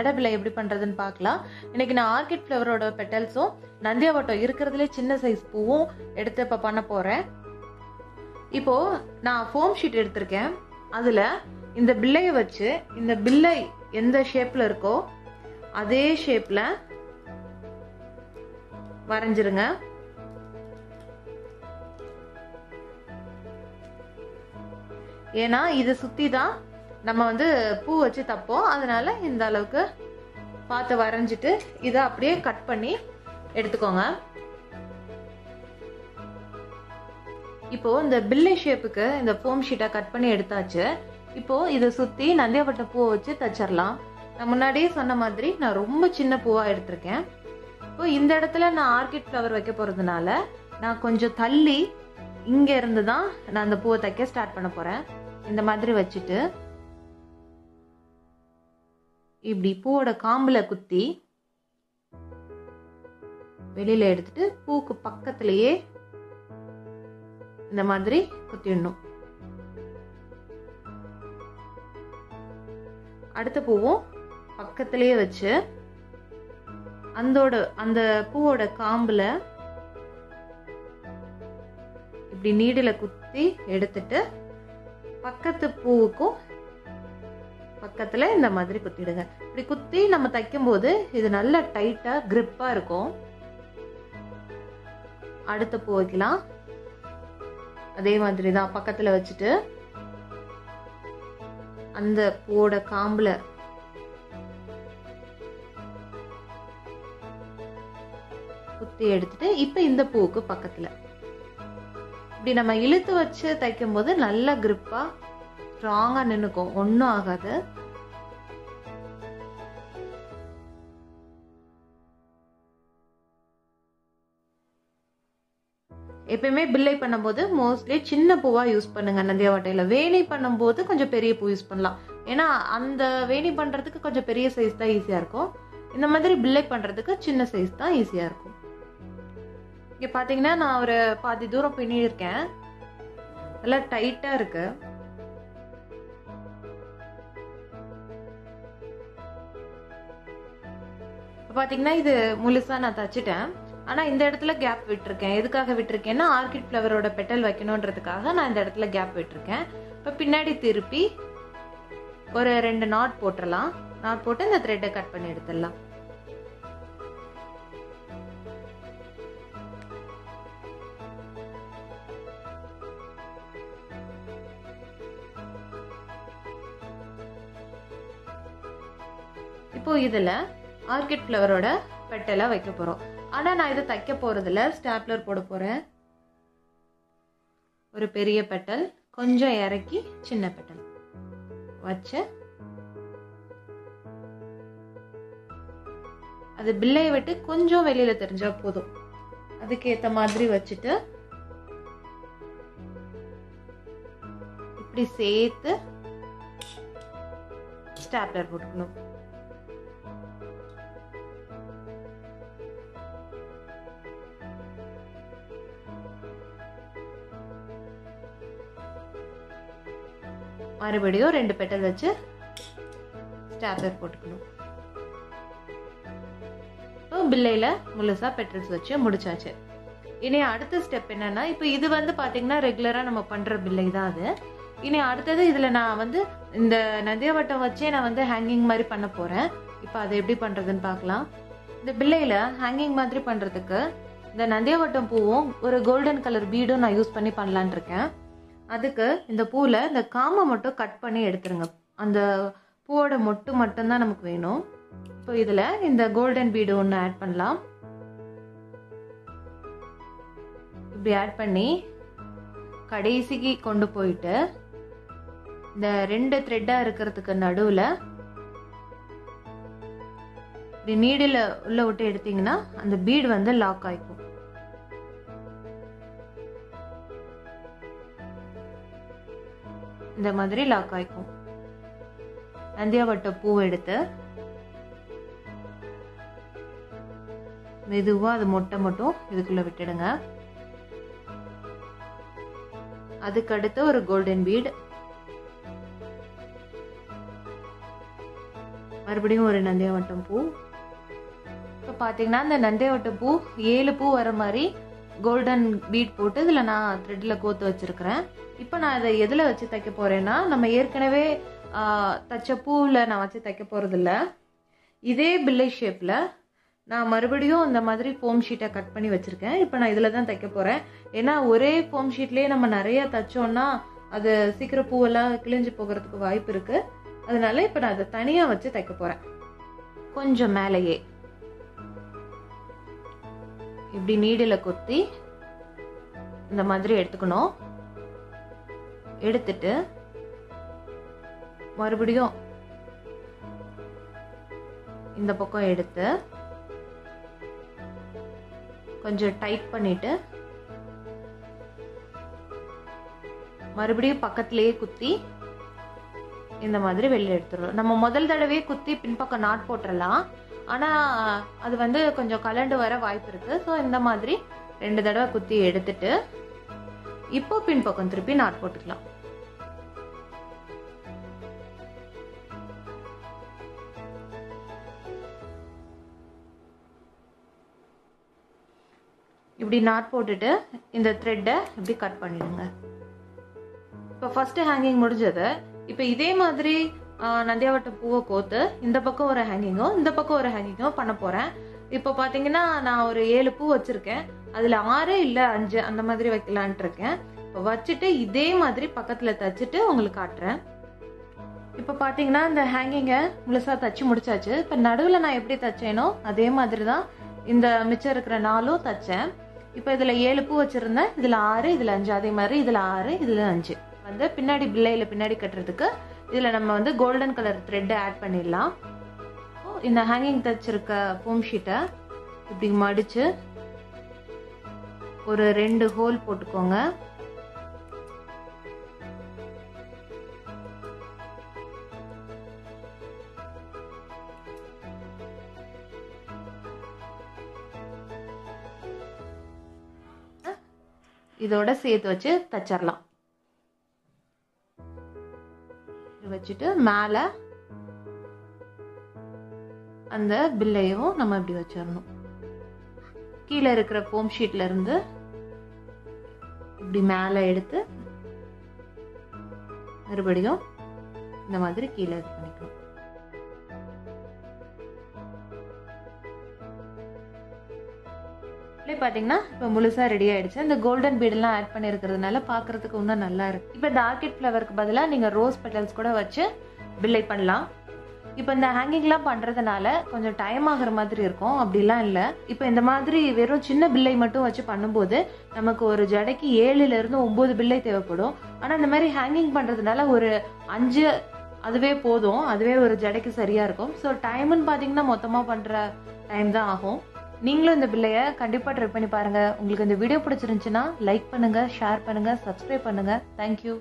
ஜட பிள்ளை எப்படி பண்றதுன்னு பார்க்கலாம். இன்னைக்கு நான் ஆர்கிட் ஃப்ளவரோட பெட்டல்ஸும் நந்தியாவட்டம் இருக்கிறதுலே சின்ன சைஸ் பூவும் எடுத்து இப்போ பண்ண போறேன். இப்போ நான் ஃபோம் ஷீட் எடுத்திருக்கேன். அதுல இந்த பிள்ளைய வச்சு இந்த பிள்ளை எந்த ஷேப்ல இருக்கோ அதே ஷேப்ல வரைஞ்சிருங்க. ஏன்னா இதை சுத்தி தான் நம்ம வந்து பூ வச்சு தப்போம். அதனால இந்த அளவுக்கு பார்த்து வரைஞ்சிட்டு இதை அப்படியே கட் பண்ணி எடுத்துக்கோங்க. இப்போ இந்த பில்லை ஷேப்புக்கு இந்த ஃபோம் ஷீட்டை கட் பண்ணி எடுத்தாச்சு. இப்போ இதை சுத்தி நந்தியாவட்ட பூவை வச்சு தச்சிடலாம். நான் முன்னாடியே சொன்ன மாதிரி நான் ரொம்ப சின்ன பூவா எடுத்திருக்கேன். இப்போ இந்த இடத்துல நான் ஆர்கிட் ஃப்ளவர் வைக்க போறதுனால நான் கொஞ்சம் தள்ளி இங்க இருந்து தான் நான் அந்த பூவை தைக்க ஸ்டார்ட் பண்ண போறேன். இந்த மாதிரி வச்சுட்டு இப்படி பூவோட காம்புல குத்தி வெளியில எடுத்துட்டு பூக்கு பக்கத்திலேயே இந்த மாதிரி குத்திடணும். அடுத்த பூவும் பக்கத்திலேயே வச்சு அந்த பூவோட காம்புல இப்படி நீடில குத்தி எடுத்துட்டு பக்கத்து பூவுக்கும் பக்கத்துல இந்த மாதிரி குத்திடுங்க. இப்படி குத்தி நம்ம தைக்கும் போது இது நல்ல டைட்டா கிரிப்பா இருக்கும். அடுத்த பூ வைக்கலாம். அதே மாதிரி தான் பக்கத்துல வச்சுட்டு அந்த பூவோட காம்புல குத்தி எடுத்துட்டு இப்ப இந்த பூவுக்கு பக்கத்துல இப்படி நம்ம இழுத்து வச்சு தைக்கும் போது நல்ல கிரிப்பா ஸ்ட்ராங்கா நின்னுக்கும், ஒன்னும் ஆகாது. எப்பயுமே பில்லை பண்ணும்போது மோஸ்ட்லி சின்ன பூவா யூஸ் பண்ணுங்க. நந்தியாவட்டையில வேணி பண்ணும்போது கொஞ்சம் பெரிய பூ யூஸ் பண்ணலாம். ஏன்னா அந்த வேணி பண்றதுக்கு கொஞ்சம் பெரிய சைஸ் தான் ஈஸியா இருக்கும். இந்த மாதிரி பில்லை பண்றதுக்கு சின்ன சைஸ் தான் ஈஸியா இருக்கும். இங்க பாத்தீங்கன்னா நான் ஒரு பாதி தூரம் பின்னிருக்கேன். நல்லா டைட்டா இருக்கு. பாத்தீங்கன்னா இது முழுசா நான் தச்சிட்டேன். ஆனா இந்த இடத்துல கேப் விட்டுருக்கேன். எதுக்காக விட்டுருக்கேன்னா ஆர்கிட் ஃப்ளவரோட பெட்டல் வைக்கணும்ன்றதுக்காக நான் இந்த இடத்துல கேப் விட்டுருக்கேன். இப்ப பின்னாடி திருப்பி ஒரு 2 நாட் போட்டுடலாம். நாட் போட்டு இந்த த்ரெட்டை கட் பண்ணி எடுத்துடலாம். இப்போ இதுல ஆர்கிட் ஃப்ளவரோட பெட்டலை வைக்க போறோம். ஆனா நான் இதை தைக்க போறதுல ஸ்டாப்லர் போட போறேன். ஒரு பெரிய பெட்டல் கொஞ்சம் இறக்கி சின்ன பெட்டல் வச்சு அது பில்லையை விட்டு கொஞ்சம் வெளியில தெரிஞ்சா போதும். அதுக்கு ஏத்த மாதிரி வச்சுட்டு இப்படி சேர்த்து ஸ்டாப்லர் போட்டுக்கணும். மறுபடியும் 2 பெட்டல் வச்சு ஸ்டாப்லர் போட்டுக்கணும். பில்லையில முழுசா பெட்டல்ஸ் வச்சு முடிச்சாச்சு. இனி அடுத்த ஸ்டெப் என்னன்னா, இப்போ இது வந்து பாத்தீங்கன்னா ரெகுலரா நம்ம பண்ற பில்லை தான் அது. இனி அடுத்தது இதுல நான் வந்து இந்த நந்தியாவட்டம் வச்சே நான் வந்து ஹேங்கிங் மாதிரி பண்ண போறேன். இப்போ அதை எப்படி பண்றதுன்னு பார்க்கலாம். இந்த பில்லையில ஹேங்கிங் மாதிரி பண்றதுக்கு இந்த நந்தியாவட்டம் பூவும் ஒரு கோல்டன் கலர் பீடும் நான் யூஸ் பண்ணி பண்ணலான் இருக்கேன். அதுக்கு இந்த பூல இந்த காம்பை மட்டும் கட் பண்ணி எடுத்துருங்க. அந்த பூவோட மொட்டு மட்டும்தான் நமக்கு வேணும். இப்போ இதுல இந்த கோல்டன் பீடு ஒன்று ஆட் பண்ணலாம். இப்படி ஆட் பண்ணி கடைசிக்கு கொண்டு போயிட்டு இந்த 2 த்ரெட்டா இருக்கிறதுக்கு நடுவுல இப்படி நீடில உள்ள விட்டு எடுத்தீங்கன்னா அந்த பீடு வந்து லாக் ஆயிக்கும். இந்த மாதிரி லாக் ஆயிக்கும். நந்தியாவட்ட பூ எடுத்து மெதுவா அது மொட்டை மட்டும் இதுக்குள்ள விட்டுடுங்க. அதுக்கு அடுத்து ஒரு கோல்டன் பீட், மறுபடியும் ஒரு நந்தியாவட்டம் பூ. இப்போ பார்த்தீங்கன்னா இந்த நந்தியாவட்டம் பூ 7 பூ வர மாதிரி கோல்டன் பீட் போட்டு இதில் நான் த்ரெட்டில் கோத்து வச்சுருக்கிறேன். இப்போ நான் இதை எதில் வச்சு தைக்க போகிறேன்னா, நம்ம ஏற்கனவே தச்ச பூவில் நான் வச்சு தைக்க போகிறதில்ல. இதே பில்லை ஷேப்பில் நான் மறுபடியும் இந்த மாதிரி ஃபோம் ஷீட்டை கட் பண்ணி வச்சுருக்கேன். இப்போ நான் இதில் தான் தைக்க போகிறேன். ஏன்னா ஒரே ஃபோம் ஷீட்லேயே நம்ம நிறைய தைச்சோன்னா அது சீக்கிரம் பூவெல்லாம் கிழிஞ்சு போகிறதுக்கு வாய்ப்பு இருக்குது. அதனால இப்போ நான் அதை தனியாக வச்சு தைக்க போகிறேன். கொஞ்சம் மேலேயே இப்படி நீடில் கொத்தி இந்த மாதிரி எடுத்துக்கணும். எடுத்துட்டு மறுபடியும் இந்த பக்கம் எடுத்து கொஞ்சம் டைட் பண்ணிட்டு மறுபடியும் பக்கத்திலேயே குத்தி இந்த மாதிரி வெளியே எடுத்துடலாம். நம்ம முதல் தடவையே குத்தி பின்பக்கம் நாட் போட்டுடலாம். ஆனால் அது வந்து கொஞ்சம் கலண்டு வர வாய்ப்பு இருக்குது. ஸோ இந்த மாதிரி 2 தடவை குத்தி எடுத்துட்டு இப்போ பின்பக்கம் திருப்பி நாட் போட்டுக்கலாம். இப்படி நாட் போட்டுட்டு இந்த த்ரெட்டை இப்படி கட் பண்ணிடுங்க. இப்போ ஃபர்ஸ்ட் ஹேங்கிங் முடிஞ்சது. இப்போ இதே மாதிரி நந்தியாவட்டம் பூவை கோத்து இந்த பக்கம் ஒரு ஹேங்கிங்கும் இந்த பக்கம் ஒரு ஹேங்கிங்கும் பண்ண போகிறேன். இப்போ பார்த்தீங்கன்னா நான் ஒரு 7 பூ வச்சுருக்கேன். அதில் 6 இல்லை 5 அந்த மாதிரி வைக்கலான்ட்டு இருக்கேன். இப்போ வச்சுட்டு இதே மாதிரி பக்கத்தில் தைச்சிட்டு உங்களுக்கு காட்டுறேன். இப்போ பார்த்தீங்கன்னா இந்த ஹேங்கிங்கை முழுசாக தைச்சி முடிச்சாச்சு. இப்போ நடுவில் நான் எப்படி தைச்சேனோ அதே மாதிரி தான் இந்த மிச்சம் இருக்கிற 4ம் தைச்சேன். இப்போ இதில் 7 பூ வச்சுருந்தேன். இதில் 6, இதில் 5, அதே மாதிரி இதில் 6, இதில் 5 வந்து பின்னாடி பிள்ளையில் பின்னாடி கட்டுறதுக்கு இதில் நம்ம வந்து கோல்டன் கலர் த்ரெட்டை ஆட் பண்ணிடலாம். இந்த ஹேங்கிங் தைச்சிருக்க ஃபோம் ஷீட்டை இப்படி மடித்து ஒரு 2 ஹோல் போட்டுக்கோங்க. இதோட சேர்த்து வச்சு தச்சிடலாம். வச்சுட்டு மேலே அந்த பில்லையும் நம்ம இப்படி வச்சிடணும். கீழே இருக்கிற ஃபோம் ஷீட்ல இருந்து இப்படி மேலே எடுத்து மறுபடியும் இந்த மாதிரி கீழே இது பண்ணிக்கணும். பார்த்தீங்கன்னா இப்போ முழுசாக ரெடி ஆயிடுச்சு. இந்த கோல்டன் பீடெல்லாம் ஆட் பண்ணியிருக்கிறதுனால பார்க்கறதுக்கு இன்னும் நல்லா இருக்கு. இப்போ இந்த ஆர்கிட் ஃப்ளவருக்கு பதிலாக நீங்கள் ரோஸ் பெட்டல்ஸ் கூட வச்சு பில்லை பண்ணலாம். இப்போ இந்த ஹேங்கிங்லாம் பண்ணுறதுனால கொஞ்சம் டைம் ஆகிற மாதிரி இருக்கும். அப்படிலாம் இல்லை. இப்போ இந்த மாதிரி வெறும் சின்ன பில்லை மட்டும் வச்சு பண்ணும்போது நமக்கு ஒரு ஜடைக்கு 7லேருந்து 9 பில்லை தேவைப்படும். ஆனால் இந்த மாதிரி ஹேங்கிங் பண்ணுறதுனால ஒரு 5 அதுவே போதும். அதுவே ஒரு ஜடைக்கு சரியாக இருக்கும். ஸோ டைம்னு பார்த்தீங்கன்னா மொத்தமாக பண்ணுற டைம் தான் ஆகும். நீங்களும் இந்த பில்லையை கண்டிப்பாக ட்ரை பண்ணி பாருங்கள். உங்களுக்கு இந்த வீடியோ பிடிச்சிருந்துச்சுன்னா லைக் பண்ணுங்கள், ஷேர் பண்ணுங்கள், சப்ஸ்கிரைப் பண்ணுங்கள். தேங்க்யூ.